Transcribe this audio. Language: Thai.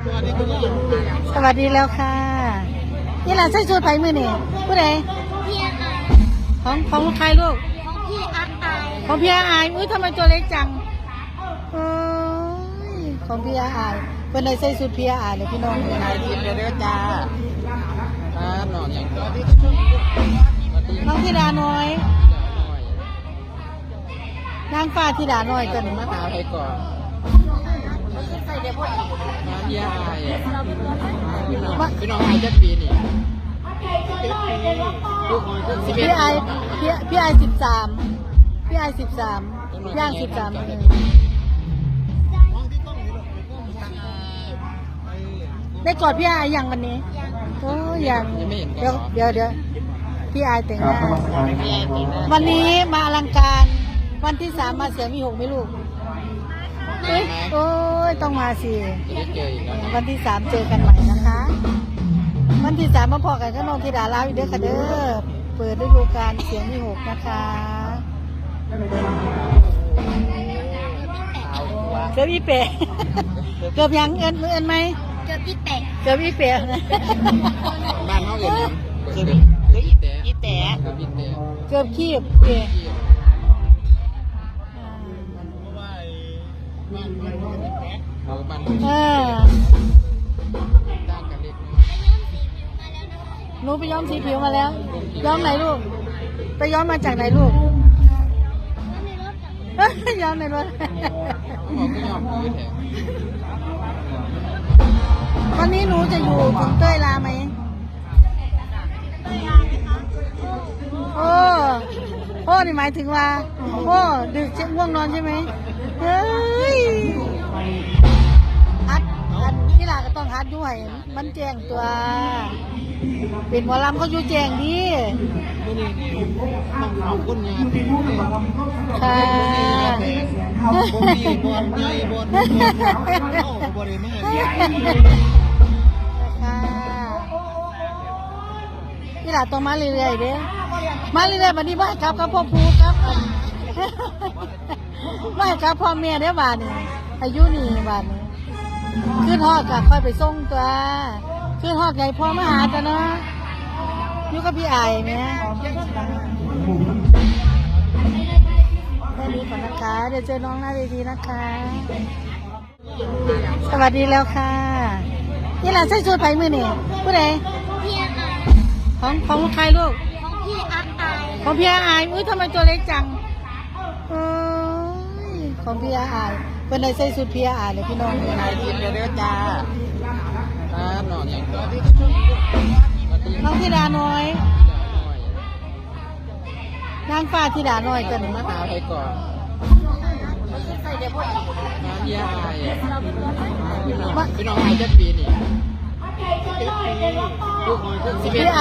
สวัสดีแล้วค่ะนี่แหละใส่ชุดไผ่มือนี่ผู้ใดพี่อาอายของใครลูกของพี่อาอายของพี่อาอายอุ้ยทำไมตัวเล็กจังของพี่อาอายเป็นไรใส่ชุดพี่อาอายเลยพี่น้องนายทีมเด้อจ้าหนอนอย่างตัวที่น้องธิดาน้อยนางฟ้าธิดาน้อยกันมาหาใครก่อนน้ำยาพี่น้องไอ้จะปีนี่พี่ไอพี่ไอ13พี่ไอ13ย่าง13ได้กอดพี่ไออย่างวันนี้โอ้ยังเดี๋ยวพี่ไอแต่งหน้าวันนี้มาอลังการวันที่3มาเสียงมี6ไม่ลูกโอ้ยต้องมาสิวันที่3เจอกันใหม่นะคะวันที่3มาพอกันก็น้องธิดาลาวอีกเด้อค่ะเด้อเปิดฤดูกาลเสียงมี6นะคะเกือบอีเป๋เกือบยังเอินไหมเกือบพี่แตะเกือบอีเป๋นะบ้านเขาเกิดเกือบอีแตะเกือบคีบเป๋หนูไปย้อมสีผิวมาแล้วย้อมไหนลูกไปย้อมมาจากไหนลูกย้อมในรถวันนี้หนูจะอยู่ถึงเต้ยลาไหมโอ้นี่หมายถึงว่าดึกง่วงนอนใช่ไหมเฮ้ยฮัดนี่ล่ะก็ต้องฮัดด้วยมันแจ้งตัวเป็นหมอลำเขาอยู่แจ้งดีค่ะนี่ล่ะต้องมาเรื่อยๆเด้มาเรื่อยๆบัดนี้มาครับกับพ่อครูครับมาครับพ่อแม่เด้อบาดนี้อายุนี่บาดนี้ขึ้นฮอดก็ค่อยไปส่งตัวขึ้นฮอดไงพ่อมาหาจ้ะเนาะอยู่กับพี่ไอ้แม่แค่นี้ก่อนนะคะเดี๋ยวเจอน้องหน้าเวทีนะคะสวัสดีแล้วค่ะนี่แหละใส่ชุดไผ่มือนี่ผู้ใดพี่อาอายของใครลูกของพี่อาอายของพี่อาอายอุ้ยทำไมตัวเล็กจังของพี่อาอายเป็นไรใส่ชุดพี่อาอายเลยพี่น้องนายทีมเด้อจ้าหนอนอย่างตัวที่น้องธิดาน้อยนางฟ้าธิดาน้อยกันมาหาใครก่อนน้ำยาพี่น้องไอ้จะปีนี่พี่ไอ